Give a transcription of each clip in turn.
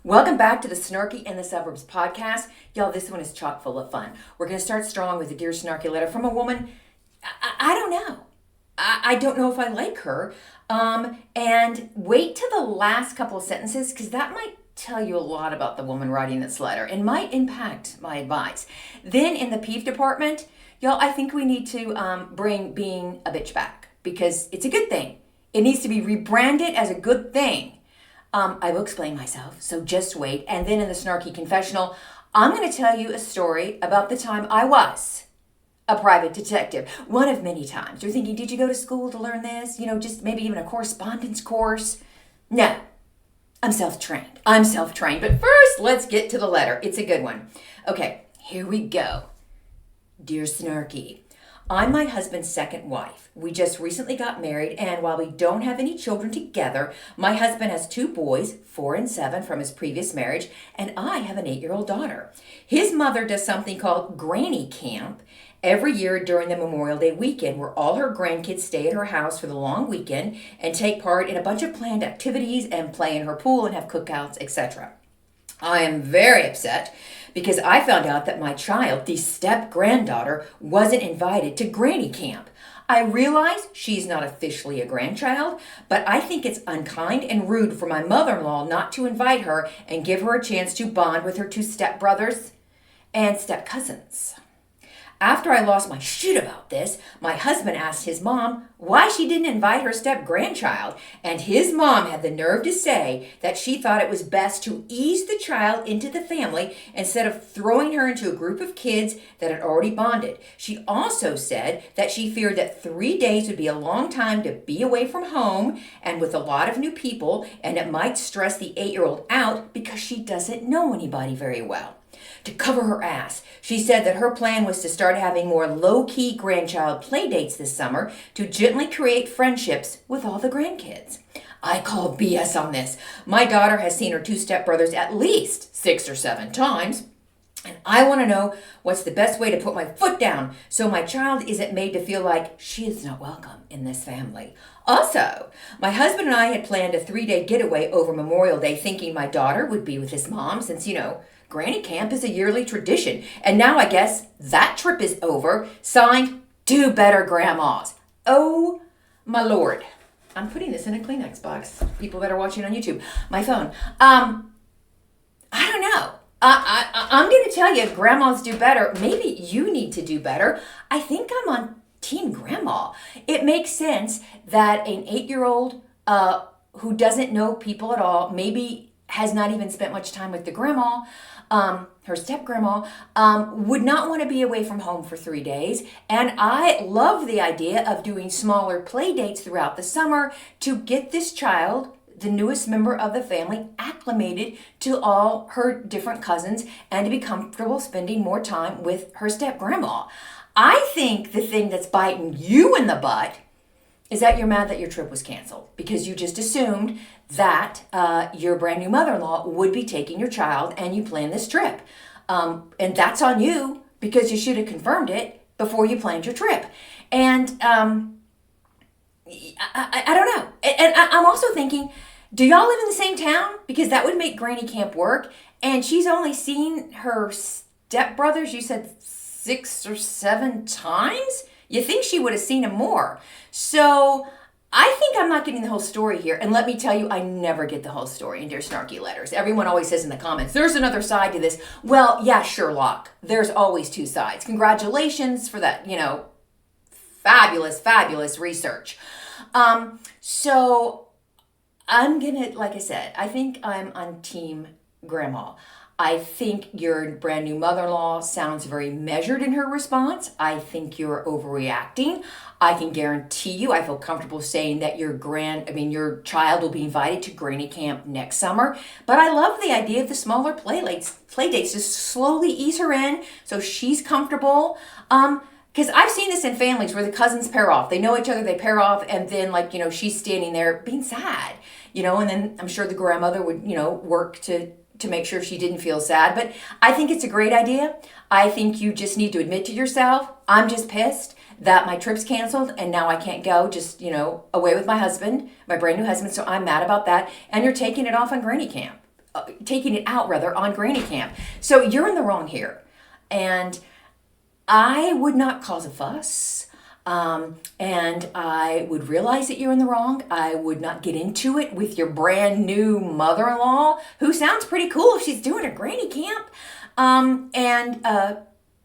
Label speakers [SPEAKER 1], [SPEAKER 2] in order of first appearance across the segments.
[SPEAKER 1] Welcome back to the Snarky and the Suburbs podcast. Y'all, this one is chock full of fun. We're going to start strong with a Dear Snarky letter from a woman. I don't know. I don't know if I like her. And wait to the last couple of sentences because that might tell you a lot about the woman writing this letter and might impact my advice. Then in the peeve department, y'all, I think we need to bring being a bitch back because it's a good thing. It needs to be rebranded as a good thing. I will explain myself, so just wait. And then in the Snarky Confessional, I'm going to tell you a story about the time I was a private detective. One of many times. You're thinking, did you go to school to learn this? You know, just maybe even a correspondence course? No, I'm self-trained. But first, let's get to the letter. It's a good one. Okay, here we go. Dear Snarky, I'm my husband's second wife. We just recently got married, and while we don't have any children together, my husband has 2 boys, 4 and 7, from his previous marriage, and I have an 8-year-old daughter. His mother does something called granny camp every year during the Memorial Day weekend, where all her grandkids stay at her house for the long weekend and take part in a bunch of planned activities and play in her pool and have cookouts, etc. I am very upset because I found out that my child, the step-granddaughter, wasn't invited to granny camp. I realize she's not officially a grandchild, but I think it's unkind and rude for my mother-in-law not to invite her and give her a chance to bond with her 2 stepbrothers and step-cousins. After I lost my shit about this, my husband asked his mom why she didn't invite her step-grandchild, and his mom had the nerve to say that she thought it was best to ease the child into the family instead of throwing her into a group of kids that had already bonded. She also said that she feared that 3 days would be a long time to be away from home and with a lot of new people, and it might stress the 8-year-old out because she doesn't know anybody very well. To cover her ass, she said that her plan was to start having more low-key grandchild play dates this summer to gently create friendships with all the grandkids. I call BS on this. My daughter has seen her 2 stepbrothers at least 6 or 7 times, and I want to know what's the best way to put my foot down so my child isn't made to feel like she is not welcome in this family. Also, my husband and I had planned a 3-day getaway over Memorial Day thinking my daughter would be with his mom since, Granny Camp is a yearly tradition. And now I guess that trip is over. Signed, Do Better Grandmas. Oh, my Lord. I'm putting this in a Kleenex box. People that are watching on YouTube. My phone. I don't know. I'm going to tell you, grandmas do better. Maybe you need to do better. I think I'm on Team Grandma. It makes sense that an 8-year-old who doesn't know people at all, maybe has not even spent much time with the grandma, her step-grandma, would not want to be away from home for 3 days. And I love the idea of doing smaller play dates throughout the summer to get this child, the newest member of the family, acclimated to all her different cousins and to be comfortable spending more time with her step-grandma. I think the thing that's biting you in the butt is that you're mad that your trip was canceled because you just assumed that your brand new mother-in-law would be taking your child and you planned this trip. And that's on you because you should have confirmed it before you planned your trip. And I don't know. And I'm also thinking, do y'all live in the same town? Because that would make granny camp work. And she's only seen her stepbrothers, you said 6 or 7 times? You think she would have seen him more. So I think I'm not getting the whole story here. And let me tell you, I never get the whole story in Dear Snarky letters. Everyone always says in the comments, there's another side to this. Well, yeah, Sherlock. There's always 2 sides. Congratulations for that, fabulous, fabulous research. So I'm going to, like I said, I think I'm on Team Grandma. I think your brand new mother-in-law sounds very measured in her response. I think you're overreacting. I can guarantee you, I feel comfortable saying that your child will be invited to granny camp next summer. But I love the idea of the smaller play dates to slowly ease her in so she's comfortable. Because I've seen this in families where the cousins pair off. They know each other, they pair off, and then she's standing there being sad, and then I'm sure the grandmother would, work to make sure she didn't feel sad. But I think it's a great idea. I think you just need to admit to yourself, I'm just pissed that my trip's canceled and now I can't go away with my husband, my brand new husband. So I'm mad about that. And you're taking it off on granny camp. taking it out rather on granny camp. So you're in the wrong here. And I would not cause a fuss. And I would realize that you're in the wrong. I would not get into it with your brand new mother-in-law, who sounds pretty cool if she's doing her granny camp. And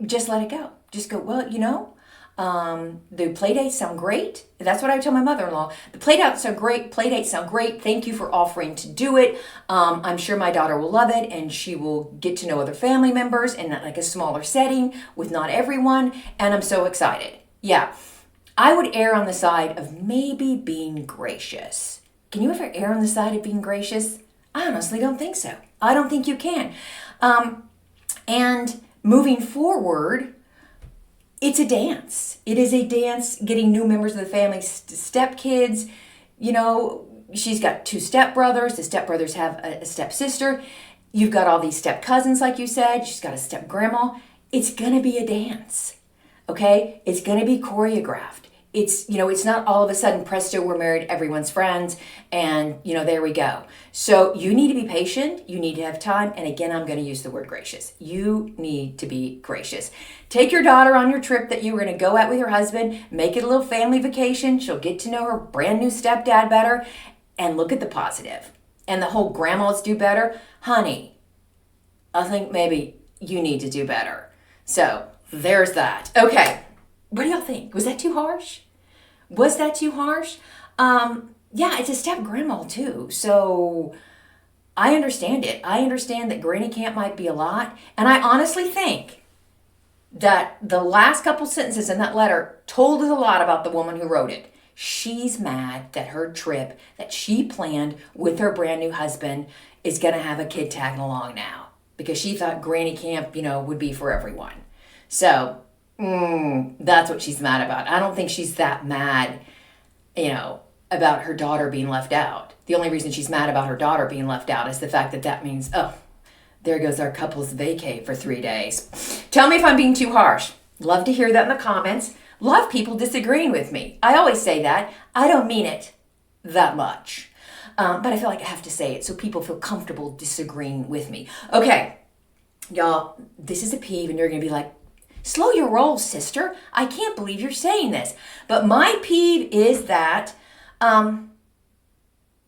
[SPEAKER 1] just let it go. Just go, well, the play dates sound great. That's what I tell my mother-in-law. The play dates sound great. Play dates sound great. Thank you for offering to do it. I'm sure my daughter will love it, and she will get to know other family members in like a smaller setting with not everyone. And I'm so excited. Yeah, I would err on the side of maybe being gracious. Can you ever err on the side of being gracious? I honestly don't think so. I don't think you can. And moving forward, it's a dance. It is a dance getting new members of the family, stepkids. She's got 2 stepbrothers. The stepbrothers have a stepsister. You've got all these step cousins, like you said. She's got a step grandma. It's going to be a dance. Okay? It's going to be choreographed. It's not all of a sudden, presto, we're married, everyone's friends, and, there we go. So you need to be patient. You need to have time. And again, I'm going to use the word gracious. You need to be gracious. Take your daughter on your trip that you were going to go out with your husband. Make it a little family vacation. She'll get to know her brand new stepdad better. And look at the positive. And the whole grandmas do better. Honey, I think maybe you need to do better. So there's that. Okay. What do y'all think? Was that too harsh? Was that too harsh? Yeah, it's a step grandma too. So I understand it. I understand that granny camp might be a lot. And I honestly think that the last couple sentences in that letter told us a lot about the woman who wrote it. She's mad that her trip that she planned with her brand new husband is going to have a kid tagging along now. Because she thought granny camp, would be for everyone. So that's what she's mad about. I don't think she's that mad, about her daughter being left out. The only reason she's mad about her daughter being left out is the fact that means, there goes our couple's vacay for 3 days. Tell me if I'm being too harsh. Love to hear that in the comments. Love people disagreeing with me. I always say that. I don't mean it that much. But I feel like I have to say it so people feel comfortable disagreeing with me. Okay, y'all, this is a peeve and you're going to be like, slow your roll, sister. I can't believe you're saying this. But my peeve is that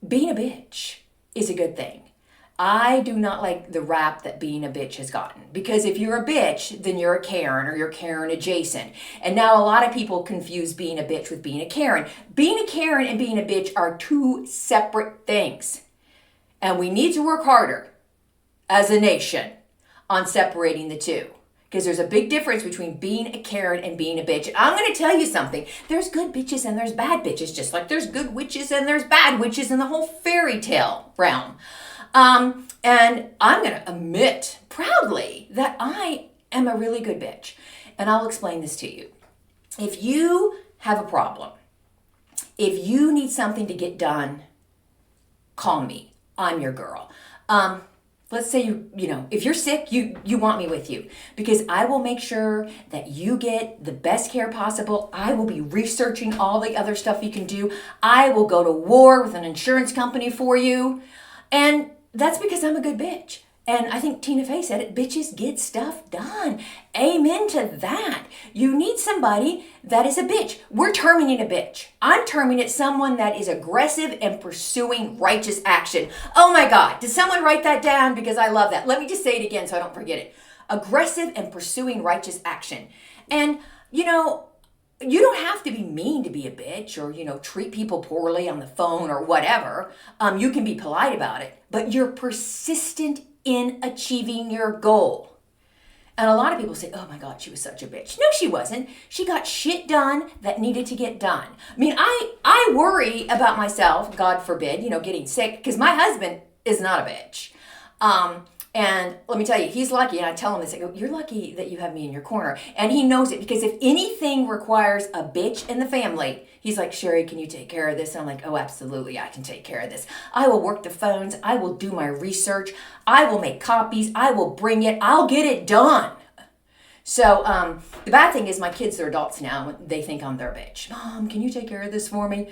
[SPEAKER 1] being a bitch is a good thing. I do not like the rap that being a bitch has gotten. Because if you're a bitch, then you're a Karen or you're Karen adjacent. And now a lot of people confuse being a bitch with being a Karen. Being a Karen and being a bitch are 2 separate things. And we need to work harder as a nation on separating the two. Because there's a big difference between being a Karen and being a bitch. And I'm going to tell you something. There's good bitches and there's bad bitches, just like there's good witches and there's bad witches in the whole fairy tale realm. And I'm going to admit proudly that I am a really good bitch. And I'll explain this to you. If you have a problem, if you need something to get done, call me. I'm your girl. Let's say if you're sick, you want me with you because I will make sure that you get the best care possible. I will be researching all the other stuff you can do. I will go to war with an insurance company for you. And that's because I'm a good bitch. And I think Tina Fey said it, bitches get stuff done. Amen to that. You need somebody that is a bitch. We're terming it a bitch. I'm terming it someone that is aggressive and pursuing righteous action. Oh my God, did someone write that down? Because I love that. Let me just say it again so I don't forget it. Aggressive and pursuing righteous action. And, you don't have to be mean to be a bitch or, treat people poorly on the phone or whatever. You can be polite about it, but you're persistent in achieving your goal. And a lot of people say, oh my God, she was such a bitch. No, she wasn't. She got shit done that needed to get done. I mean, I worry about myself, God forbid, getting sick, because my husband is not a bitch. And let me tell you, he's lucky, and I tell him this, I go, you're lucky that you have me in your corner. And he knows it, because if anything requires a bitch in the family, he's like, Sherry, can you take care of this? And I'm like, oh, absolutely, I can take care of this. I will work the phones. I will do my research. I will make copies. I will bring it. I'll get it done. So the bad thing is my kids are adults now. They think I'm their bitch. Mom, can you take care of this for me?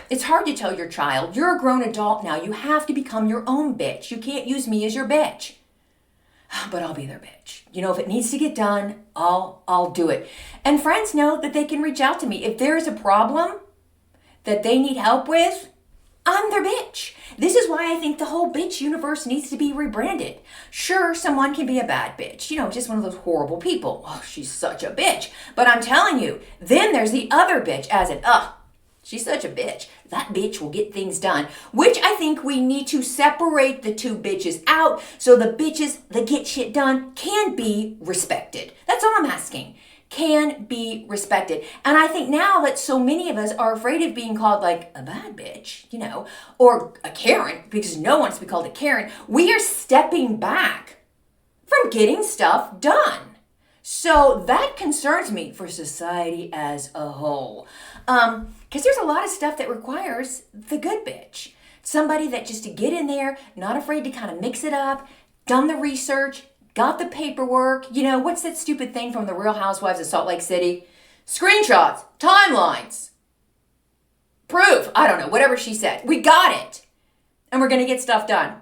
[SPEAKER 1] It's hard to tell your child, you're a grown adult now. You have to become your own bitch. You can't use me as your bitch. But I'll be their bitch. If it needs to get done, I'll do it. And friends know that they can reach out to me. If there's a problem that they need help with, I'm their bitch. This is why I think the whole bitch universe needs to be rebranded. Sure, someone can be a bad bitch. Just one of those horrible people. Oh, she's such a bitch. But I'm telling you, then there's the other bitch as in, she's such a bitch. That bitch will get things done, which I think we need to separate the two bitches out so the bitches that get shit done can be respected. That's all I'm asking. Can be respected. And I think now that so many of us are afraid of being called like a bad bitch, or a Karen, because no one wants to be called a Karen, we are stepping back from getting stuff done. So that concerns me for society as a whole. Because there's a lot of stuff that requires the good bitch. Somebody that just to get in there, not afraid to kind of mix it up, done the research, got the paperwork. What's that stupid thing from the Real Housewives of Salt Lake City? Screenshots, timelines, proof, I don't know, whatever she said. We got it. And we're going to get stuff done.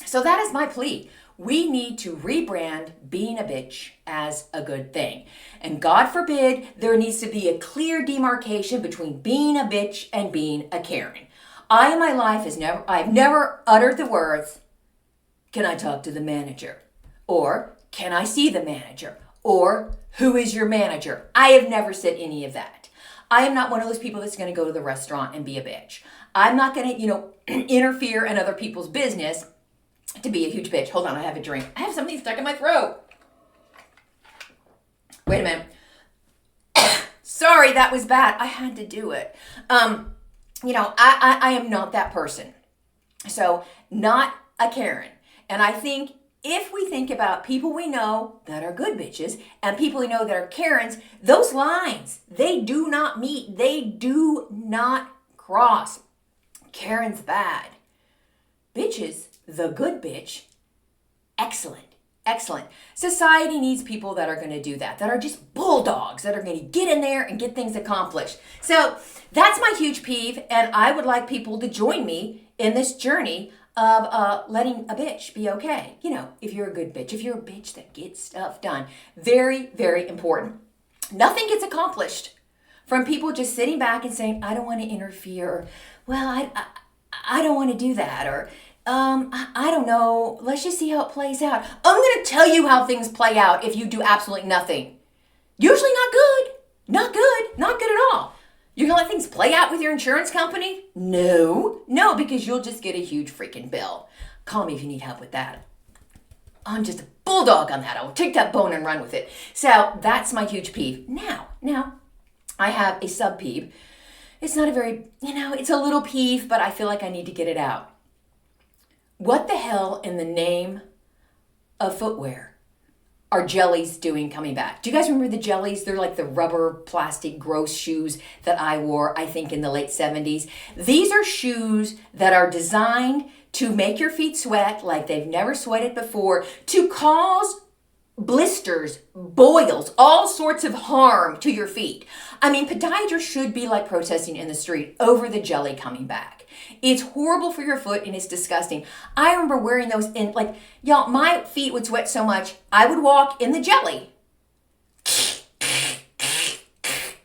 [SPEAKER 1] So that is my plea. We need to rebrand being a bitch as a good thing. And God forbid there needs to be a clear demarcation between being a bitch and being a Karen. In my life I've never uttered the words, can I talk to the manager? Or can I see the manager? Or who is your manager? I have never said any of that. I am not one of those people that's going to go to the restaurant and be a bitch. I'm not going to, interfere in other people's business to be a huge bitch. Hold on, I have a drink. I have something stuck in my throat. Wait a minute. Sorry, that was bad. I had to do it. I am not that person. So, not a Karen. And I think if we think about people we know that are good bitches and people we know that are Karens, those lines, they do not meet. They do not cross. Karen's bad. Bitches, the good bitch, excellent. Excellent. Society needs people that are going to do that are just bulldogs, that are going to get in there and get things accomplished. So that's my huge peeve, and I would like people to join me in this journey of letting a bitch be okay. If you're a good bitch, if you're a bitch that gets stuff done. Very, very important. Nothing gets accomplished from people just sitting back and saying, I don't want to interfere, or, well, I don't want to do that, or I don't know. Let's just see how it plays out. I'm going to tell you how things play out if you do absolutely nothing. Usually not good. Not good. Not good at all. You're going to let things play out with your insurance company? No, because you'll just get a huge freaking bill. Call me if you need help with that. I'm just a bulldog on that. I will take that bone and run with it. So that's my huge peeve. Now, I have a sub peeve. It's not a very, it's a little peeve, but I feel like I need to get it out. What the hell in the name of footwear are jellies doing coming back? Do you guys remember the jellies? They're like the rubber, plastic, gross shoes that I wore, I think, in the late 70s. These are shoes that are designed to make your feet sweat like they've never sweated before, to cause blisters, boils, all sorts of harm to your feet. I mean, podiatrists should be like protesting in the street over the jelly coming back. It's horrible for your foot and it's disgusting. I remember wearing those in, y'all, my feet would sweat so much, I would walk in the jelly.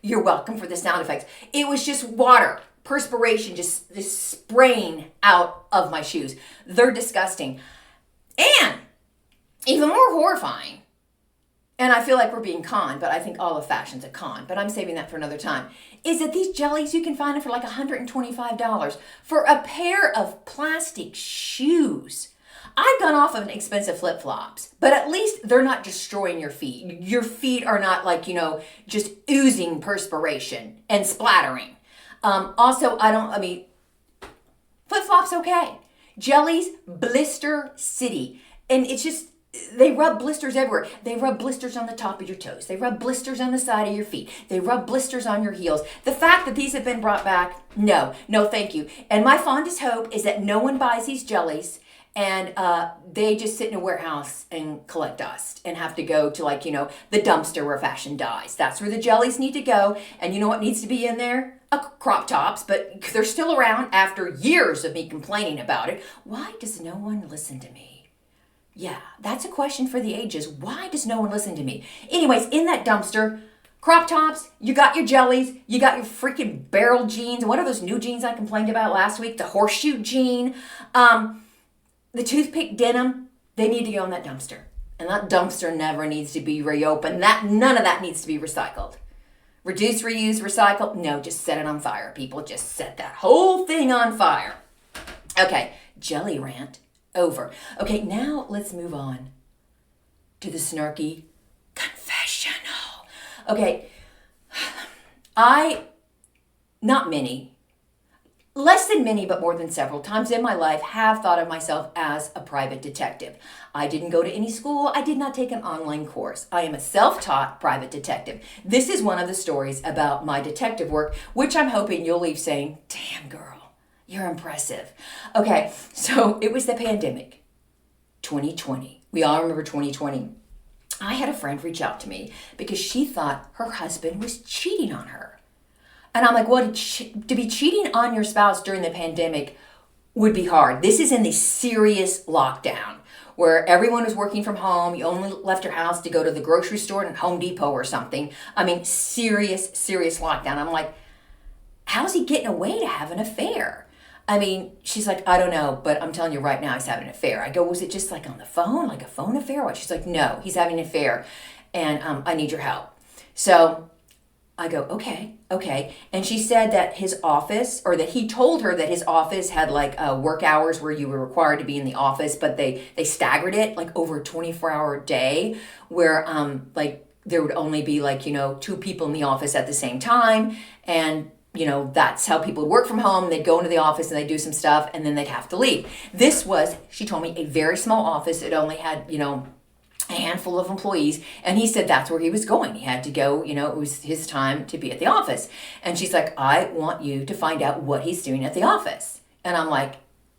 [SPEAKER 1] You're welcome for the sound effects. It was just water, perspiration, just spraying out of my shoes. They're disgusting. And even more horrifying, and I feel like we're being conned, but I think all of fashion's a con, but I'm saving that for another time, is that these jellies, you can find them for like $125 for a pair of plastic shoes. I've gone off of an expensive flip-flops, but at least they're not destroying your feet. Your feet are not just oozing perspiration and splattering. Flip-flops okay. Jellies, blister city. And it's just, they rub blisters everywhere. They rub blisters on the top of your toes. They rub blisters on the side of your feet. They rub blisters on your heels. The fact that these have been brought back, no, thank you. And my fondest hope is that no one buys these jellies and they just sit in a warehouse and collect dust and have to go to the dumpster where fashion dies. That's where the jellies need to go. And you know what needs to be in there? crop tops, but they're still around after years of me complaining about it. Why does no one listen to me? Yeah, that's a question for the ages. Why does no one listen to me? Anyways, in that dumpster, crop tops, you got your jellies, you got your freaking barrel jeans. What are those new jeans I complained about last week? The horseshoe jean, the toothpick denim, they need to go in that dumpster. And that dumpster never needs to be reopened. None of that needs to be recycled. Reduce, reuse, recycle. No, just set it on fire, people. Just set that whole thing on fire. Okay, jelly rant over. Okay, now let's move on to the Snarky Confessional. Okay, not many, less than many, but more than several times in my life have thought of myself as a private detective. I didn't go to any school. I did not take an online course. I am a self-taught private detective. This is one of the stories about my detective work, which I'm hoping you'll leave saying, damn girl, you're impressive. Okay, so it was the pandemic, 2020. We all remember 2020. I had a friend reach out to me because she thought her husband was cheating on her. And I'm like, well, to be cheating on your spouse during the pandemic would be hard. This is in the serious lockdown where everyone was working from home. You only left your house to go to the grocery store and Home Depot or something. I mean, serious lockdown. I'm like, how's he getting away to have an affair? I mean, she's like, I don't know, but I'm telling you right now, he's having an affair. I go, was it just like on the phone, like a phone affair? What? She's like, no, he's having an affair, and I need your help. So I go, okay. And she said that his office, or that he told her that his office had like work hours where you were required to be in the office, but they staggered it like over a 24-hour day where like there would only be like, 2 people in the office at the same time. And that's how people would work from home. They'd go into the office and they'd do some stuff and then they'd have to leave. This was, she told me, a very small office. It only had, a handful of employees. And he said that's where he was going. He had to go, it was his time to be at the office. And she's like, I want you to find out what he's doing at the office. And I'm like,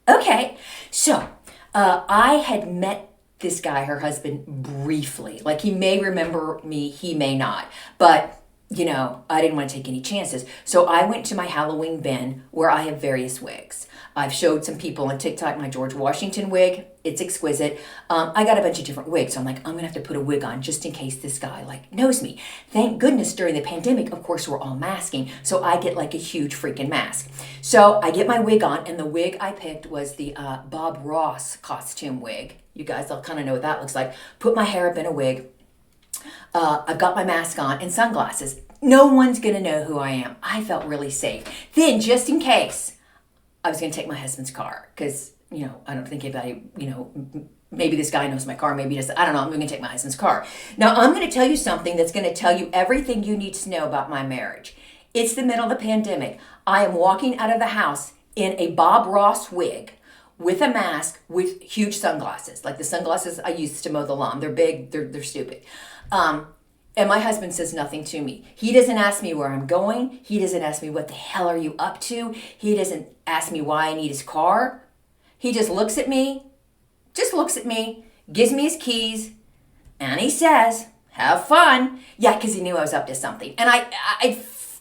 [SPEAKER 1] okay. So I had met this guy, her husband, briefly. Like, he may remember me, he may not. But I didn't want to take any chances. So I went to my Halloween bin where I have various wigs. I've showed some people on TikTok my George Washington wig. It's exquisite. I got a bunch of different wigs. So I'm like, I'm going to have to put a wig on just in case this guy knows me. Thank goodness during the pandemic, of course, we're all masking. So I get like a huge freaking mask. So I get my wig on, and the wig I picked was the Bob Ross costume wig. You guys all kind of know what that looks like. Put my hair up in a wig. I've got my mask on and sunglasses. No one's going to know who I am. I felt really safe. Then, just in case, I was going to take my husband's car because, I don't think anybody, maybe this guy knows my car, maybe he doesn't. I don't know. I'm going to take my husband's car. Now, I'm going to tell you something that's going to tell you everything you need to know about my marriage. It's the middle of the pandemic. I am walking out of the house in a Bob Ross wig with a mask with huge sunglasses, like the sunglasses I used to mow the lawn. They're big, they're stupid. And my husband says nothing to me. He doesn't ask me where I'm going. He doesn't ask me what the hell are you up to. He doesn't ask me why I need his car. He just looks at me, gives me his keys, and he says, have fun. Yeah, because he knew I was up to something. And I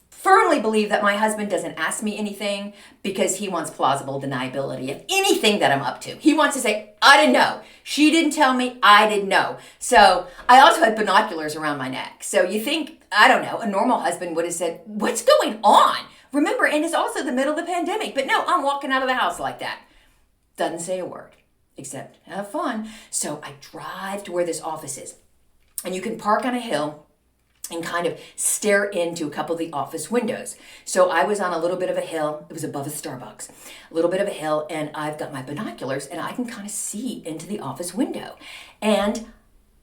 [SPEAKER 1] firmly believe that my husband doesn't ask me anything because he wants plausible deniability of anything that I'm up to. He wants to say, I didn't know. She didn't tell me. I didn't know. So I also had binoculars around my neck. So you think, I don't know, a normal husband would have said, what's going on? Remember, and it's also the middle of the pandemic. But no, I'm walking out of the house like that. Doesn't say a word except have fun. So I drive to where this office is. And you can park on a hill and kind of stare into a couple of the office windows. So I was on a little bit of a hill. It was above a Starbucks. A little bit of a hill, and I've got my binoculars, and I can kind of see into the office window. And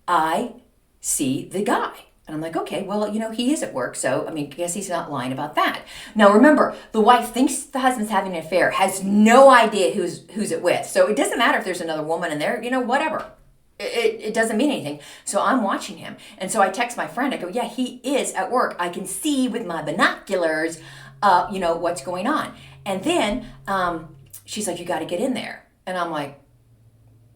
[SPEAKER 1] I see the guy. And I'm like, okay, well, he is at work, so, I guess he's not lying about that. Now, remember, the wife thinks the husband's having an affair, has no idea who's it with. So it doesn't matter if there's another woman in there, whatever. It doesn't mean anything. So I'm watching him. And so I text my friend. I go, yeah, he is at work. I can see with my binoculars, what's going on. And then she's like, you got to get in there. And I'm like,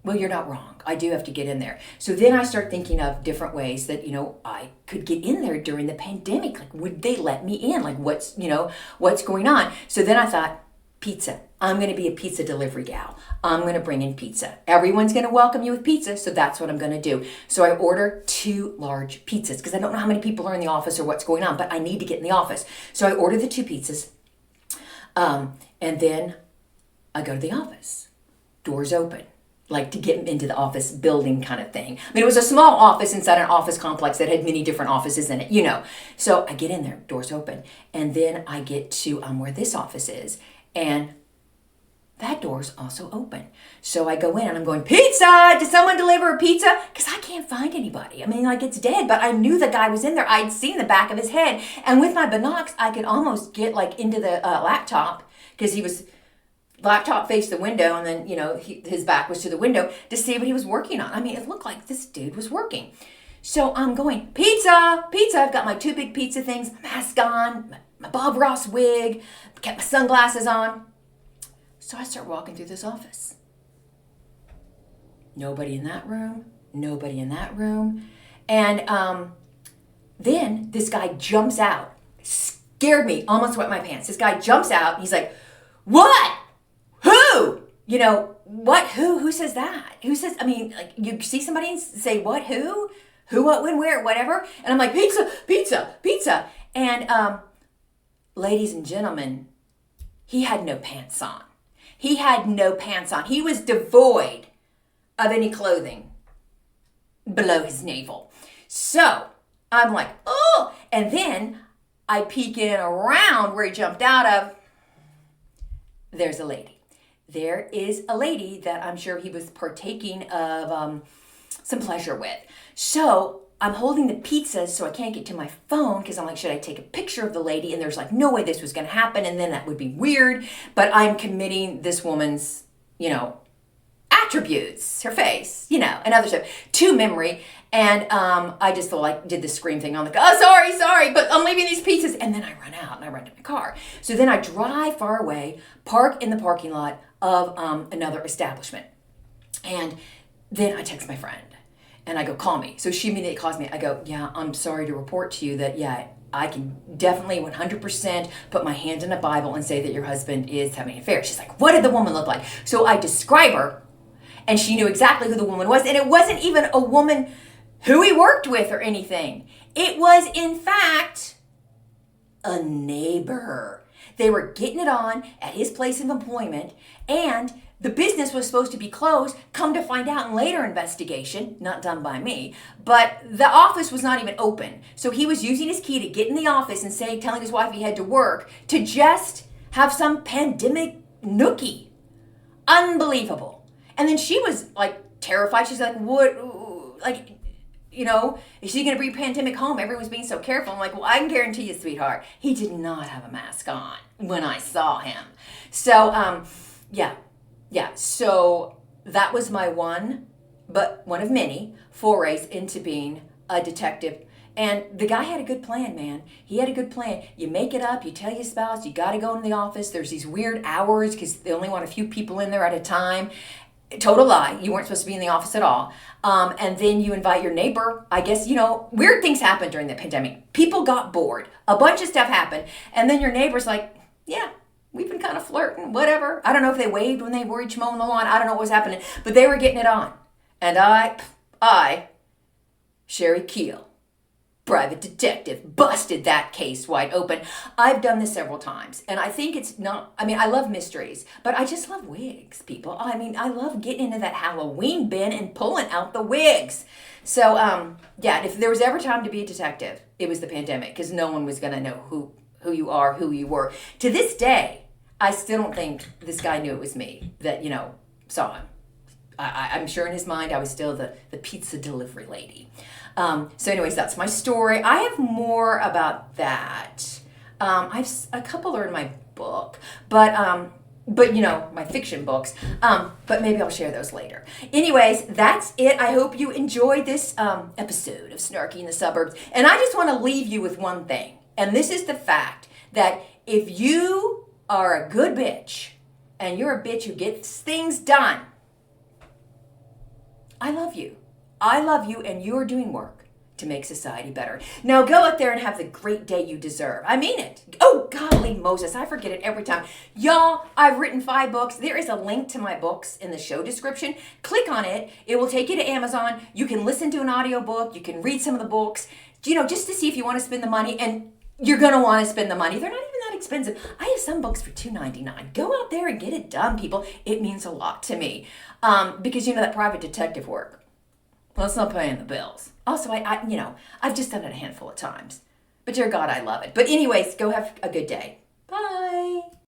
[SPEAKER 1] well, you're not wrong. I do have to get in there. So then I start thinking of different ways that, I could get in there during the pandemic. Like, would they let me in? Like, what's going on? So then I thought, pizza. I'm going to be a pizza delivery gal. I'm going to bring in pizza. Everyone's going to welcome you with pizza, so that's what I'm going to do. So I order 2 large pizzas because I don't know how many people are in the office or what's going on, but I need to get in the office. So I order the 2 pizzas, and then I go to the office. Doors open, like to get into the office building kind of thing. I mean, it was a small office inside an office complex that had many different offices in it, So I get in there, doors open, and then I get to where this office is, and that door's also open. So I go in and I'm going, pizza! Did someone deliver a pizza? Because I can't find anybody. I mean, like, it's dead, but I knew the guy was in there. I'd seen the back of his head. And with my binocs, I could almost get like into the laptop, because he was, laptop faced the window, and then, his back was to the window, to see what he was working on. I mean, it looked like this dude was working. So I'm going, pizza, pizza. I've got my 2 big pizza things, mask on, my Bob Ross wig, kept my sunglasses on. So I start walking through this office. Nobody in that room. Nobody in that room. And then this guy jumps out. Scared me. Almost wet my pants. This guy jumps out. He's like, what? Who? What? Who says that? Who says, I mean, like, you see somebody and say, what? Who? Who, what, when, where, whatever. And I'm like, pizza, pizza, pizza. And ladies and gentlemen, he had no pants on. He had no pants on. He was devoid of any clothing below his navel. So I'm like, oh. And then I peek in around where he jumped out of. There's a lady. There is a lady that I'm sure he was partaking of some pleasure with. So I'm holding the pizzas so I can't get to my phone, because I'm like, should I take a picture of the lady? And there's like no way this was going to happen, and then that would be weird. But I'm committing this woman's, attributes, her face, and other stuff to memory. And I just did the scream thing. I'm like, oh, sorry, but I'm leaving these pizzas. And then I run out and I run to my car. So then I drive far away, park in the parking lot of another establishment. And then I text my friend. And I go, call me. So she immediately calls me. I go, yeah, I'm sorry to report to you that, I can definitely 100% put my hand in a Bible and say that your husband is having an affair. She's like, what did the woman look like? So I describe her, and she knew exactly who the woman was. And it wasn't even a woman who he worked with or anything. It was, in fact, a neighbor. They were getting it on at his place of employment, and the business was supposed to be closed. Come to find out in later investigation, not done by me, but the office was not even open. So he was using his key to get in the office and telling his wife he had to work to just have some pandemic nookie. Unbelievable. And then she was like terrified. She's like, what, like, is she going to bring pandemic home? Everyone's being so careful. I'm like, well, I can guarantee you, sweetheart, he did not have a mask on when I saw him. So, yeah, so that was my one of many forays into being a detective. And the guy had a good plan, man. He had a good plan. You make it up, you tell your spouse, you got to go into the office. There's these weird hours because they only want a few people in there at a time. Total lie. You weren't supposed to be in the office at all. And then you invite your neighbor. I guess, weird things happened during the pandemic. People got bored. A bunch of stuff happened. And then your neighbor's like, yeah, we've been kind of flirting, whatever. I don't know if they waved when they were each mowing the lawn. I don't know what was happening, but they were getting it on. And I, Sherry Keel, private detective, busted that case wide open. I've done this several times, and I think it's not, I love mysteries, but I just love wigs, people. I love getting into that Halloween bin and pulling out the wigs. So, if there was ever time to be a detective, it was the pandemic, because no one was going to know who you are, who you were. To this day, I still don't think this guy knew it was me that, saw him. I'm sure in his mind I was still the pizza delivery lady. So anyways, that's my story. I have more about that. I have a couple are in my book, but my fiction books. But maybe I'll share those later. Anyways, that's it. I hope you enjoyed this episode of Snarky in the Suburbs. And I just want to leave you with one thing. And this is the fact that if you are a good bitch and you're a bitch who gets things done, I love you. I love you, and you're doing work to make society better. Now go out there and have the great day you deserve. I mean it. Oh, golly Moses, I forget it every time. Y'all, I've written 5 books. There is a link to my books in the show description. Click on it. It will take you to Amazon. You can listen to an audiobook. You can read some of the books, just to see if you want to spend the money. And you're going to want to spend the money. They're not even that expensive. I have some books for $2.99. Go out there and get it done, people. It means a lot to me. Because that private detective work, well, it's not paying the bills. Also, I've just done it a handful of times. But dear God, I love it. But anyways, go have a good day. Bye.